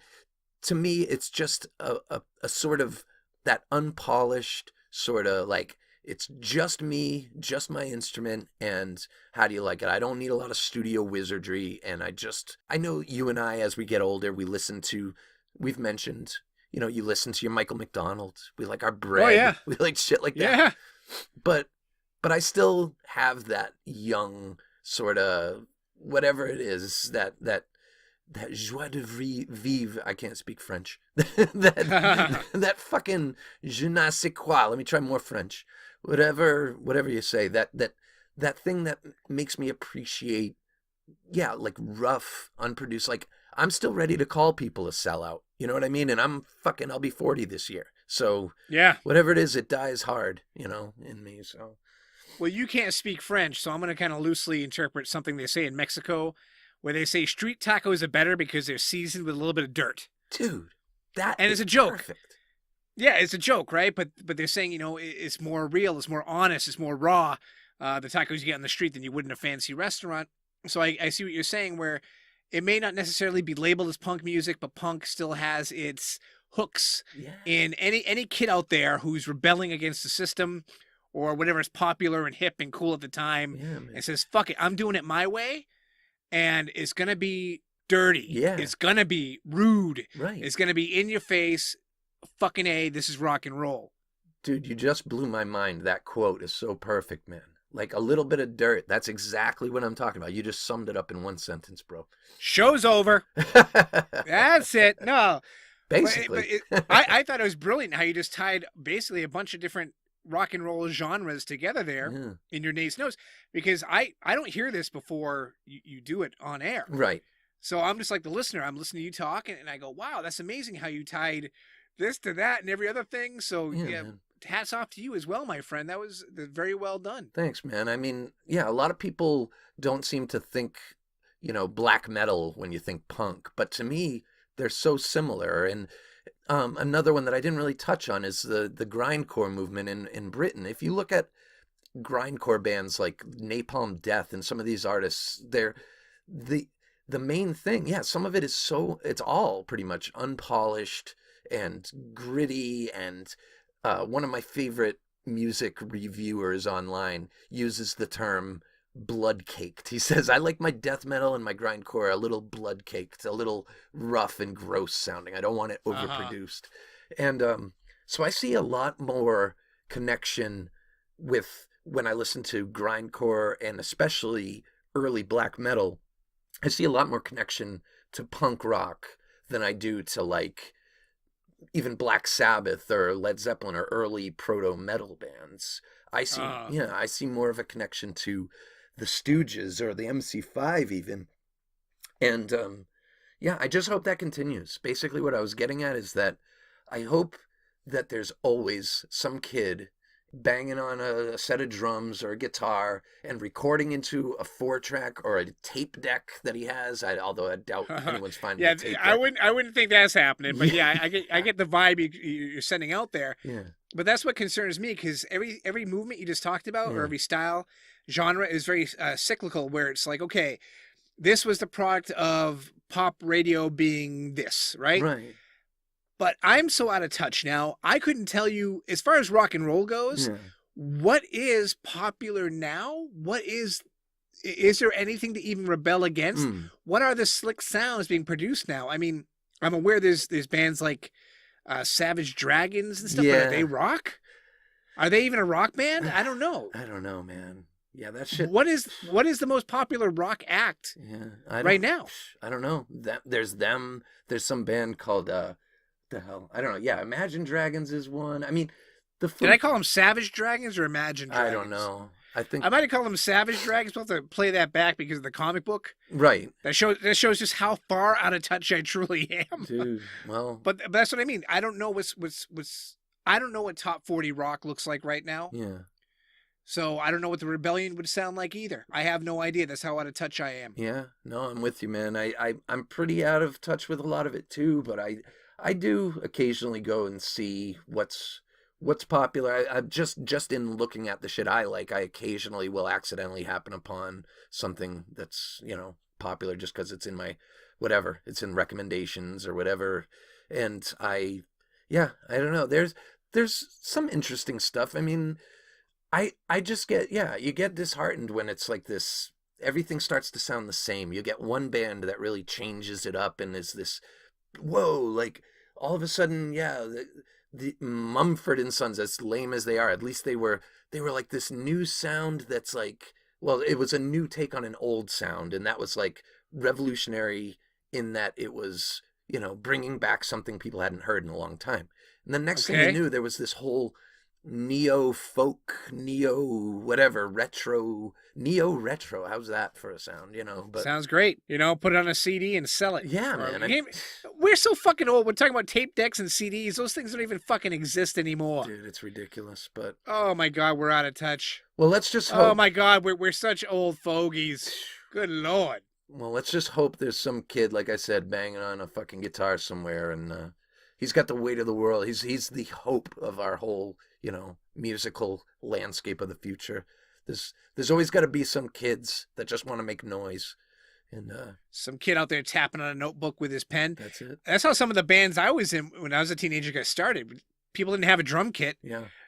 E: to me, it's just a sort of that unpolished sort of like, it's just me, just my instrument, and how do you like it? I don't need a lot of studio wizardry, and I know you and I, as we get older, we've mentioned, you know, you listen to your Michael McDonald, we like our bread,
D: oh, yeah.
E: We like shit like that.
D: Yeah.
E: But I still have that young sort of, whatever it is, that joie de vivre, I can't speak French, that fucking je ne sais quoi, let me try more French, whatever you say, that thing that makes me appreciate, yeah, like rough, unproduced, like, I'm still ready to call people a sellout, you know what I mean? And I'll be 40 this year, so
D: yeah,
E: whatever it is, it dies hard, you know, in me, so.
D: Well, you can't speak French, so I'm going to kind of loosely interpret something they say in Mexico, where they say street tacos are better because they're seasoned with a little bit of dirt.
E: Dude, that
D: and
E: is
D: it's a joke.
E: Perfect.
D: Yeah, it's a joke, right? But they're saying, you know, it's more real, it's more honest, it's more raw, the tacos you get on the street than you would in a fancy restaurant. So I see what you're saying, where it may not necessarily be labeled as punk music, but punk still has its hooks in any kid out there who's rebelling against the system or whatever is popular and hip and cool at the time, and says, fuck it, I'm doing it my way, and it's going to be dirty.
E: Yeah.
D: It's going to be rude.
E: Right.
D: It's going to be in your face. Fucking A, this is rock and roll.
E: Dude, you just blew my mind. That quote is so perfect, man. Like, a little bit of dirt. That's exactly what I'm talking about. You just summed it up in one sentence, bro.
D: Show's over. That's it. No.
E: Basically.
D: I thought it was brilliant how you just tied basically a bunch of different rock and roll genres together there in your Nate's Notes, because I don't hear this before you do it on air.
E: Right.
D: So I'm just like the listener. I'm listening to you talking, and I go, wow, that's amazing how you tied this to that and every other thing. So yeah, hats off to you as well, my friend. That was very well done.
E: Thanks, man. I mean, yeah, a lot of people don't seem to think, black metal when you think punk, but to me, they're so similar. And another one that I didn't really touch on is the grindcore movement in Britain. If you look at grindcore bands like Napalm Death and some of these artists, they're the main thing. Yeah, some of it is it's all pretty much unpolished and gritty. And one of my favorite music reviewers online uses the term blood caked. He says, I like my death metal and my grindcore a little blood caked, a little rough and gross sounding. I don't want it overproduced. And so I see a lot more connection with when I listen to grindcore and especially early black metal. I see a lot more connection to punk rock than I do to like even Black Sabbath or Led Zeppelin or early proto metal bands. I see more of a connection to the Stooges or the MC5 even. And I just hope that continues. Basically what I was getting at is that I hope that there's always some kid banging on a set of drums or a guitar and recording into a 4-track or a tape deck that he has. Although I doubt anyone's finding a tape deck.
D: I wouldn't think that's happening, but I get the vibe you're sending out there.
E: Yeah.
D: But that's what concerns me, because every movement you just talked about or every style genre is very cyclical, where it's like, okay, this was the product of pop radio being this, right?
E: Right.
D: But I'm so out of touch now. I couldn't tell you, as far as rock and roll goes, what is popular now? Is there anything to even rebel against? What are the slick sounds being produced now? I mean, I'm aware there's bands like Savage Dragons and stuff, but are they rock? Are they even a rock band? I don't know.
E: I don't know, man. Yeah, that shit.
D: What is the most popular rock act right now?
E: I don't know. There's them. There's some band called the hell? I don't know. Yeah, Imagine Dragons is one. I mean,
D: Did I call them Savage Dragons or Imagine Dragons?
E: I don't know. I might
D: have called them Savage Dragons. We'll have to play that back because of the comic book.
E: Right.
D: That shows just how far out of touch I truly am.
E: Dude, well.
D: But that's what I mean. I don't know I don't know what top 40 rock looks like right now.
E: Yeah.
D: So I don't know what the Rebellion would sound like either. I have no idea. That's how out of touch I am.
E: Yeah. No, I'm with you, man. I'm pretty out of touch with a lot of it too, but I do occasionally go and see what's popular. I just in looking at the shit I like, I occasionally will accidentally happen upon something that's, popular just because it's in my it's in recommendations or whatever. And I don't know. There's some interesting stuff. I mean, I just get, you get disheartened when it's like this, everything starts to sound the same. You get one band that really changes it up and is this, whoa, like all of a sudden, the Mumford & Sons, as lame as they are, at least they were like this new sound that's like, well, it was a new take on an old sound, and that was like revolutionary in that it was, bringing back something people hadn't heard in a long time. And the next thing you knew, there was this whole neo-folk, retro. How's that for a sound, But
D: sounds great. Put it on a CD and sell it.
E: Yeah, man.
D: We're so fucking old. We're talking about tape decks and CDs. Those things don't even fucking exist anymore.
E: Dude, it's ridiculous, but...
D: Oh, my God, we're out of touch.
E: Well, let's just hope...
D: Oh, my God, we're such old fogies. Good Lord.
E: Well, let's just hope there's some kid, like I said, banging on a fucking guitar somewhere, and he's got the weight of the world. He's the hope of our whole... musical landscape of the future. There's always got to be some kids that just want to make noise, and
D: some kid out there tapping on a notebook with his pen.
E: That's it.
D: That's how some of the bands I was in when I was a teenager got started. People didn't have a drum kit,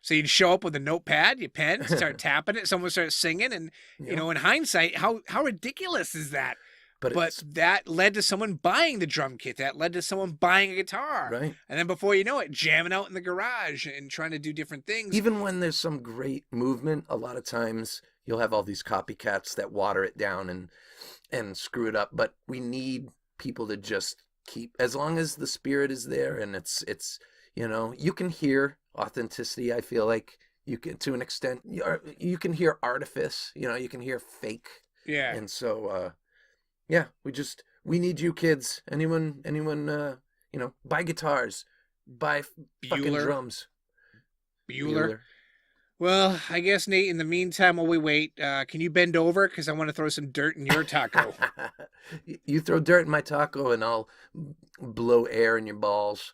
D: so you'd show up with a notepad, your pen, start tapping it. Someone starts singing, and in hindsight, how ridiculous is that? But that led to someone buying the drum kit. That led to someone buying a guitar.
E: Right.
D: And then before you know it, jamming out in the garage and trying to do different things.
E: Even when there's some great movement, a lot of times you'll have all these copycats that water it down and screw it up. But we need people to just keep, as long as the spirit is there and it's you can hear authenticity, I feel like, you can, to an extent, you can hear artifice, you can hear fake.
D: Yeah.
E: And so, we need you kids. Anyone, buy guitars, buy fucking drums.
D: Bueller. Well, I guess, Nate, in the meantime, while we wait, can you bend over? Because I want to throw some dirt in your taco.
E: You throw dirt in my taco and I'll blow air in your balls.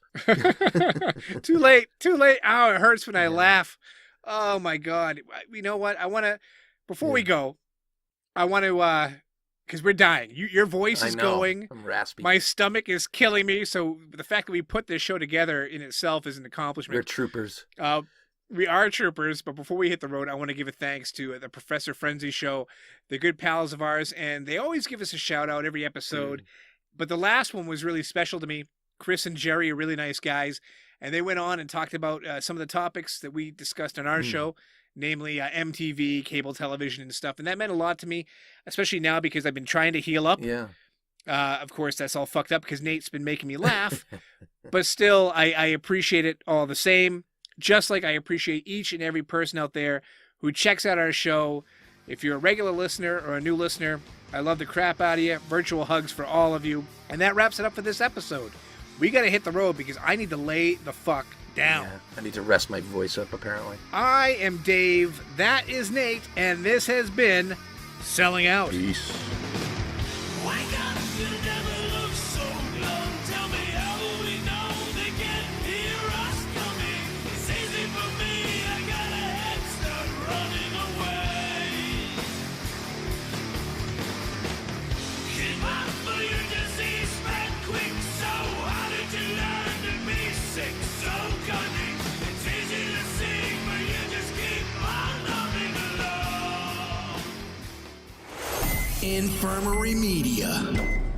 D: Too late. Ow, it hurts when I laugh. Oh, my God. You know what? I want to, before we go, I want to, because we're dying. Your voice is going.
E: I'm raspy.
D: My stomach is killing me. So the fact that we put this show together in itself is an accomplishment.
E: You're troopers.
D: We are troopers, but before we hit the road, I want to give a thanks to the Professor Frenzy Show. They're good pals of ours, and they always give us a shout-out every episode. But the last one was really special to me. Chris and Jerry are really nice guys, and they went on and talked about some of the topics that we discussed on our show, namely MTV, cable television, and stuff. And that meant a lot to me, especially now because I've been trying to heal up.
E: Yeah.
D: Of course, that's all fucked up because Nate's been making me laugh. But still, I appreciate it all the same. Just like I appreciate each and every person out there who checks out our show. If you're a regular listener or a new listener, I love the crap out of you. Virtual hugs for all of you. And that wraps it up for this episode. We got to hit the road because I need to lay the fuck down.
E: Yeah, I need to rest my voice up, apparently.
D: I am Dave. That is Nate. And this has been Selling Out.
E: Peace.
G: Infirmary Media.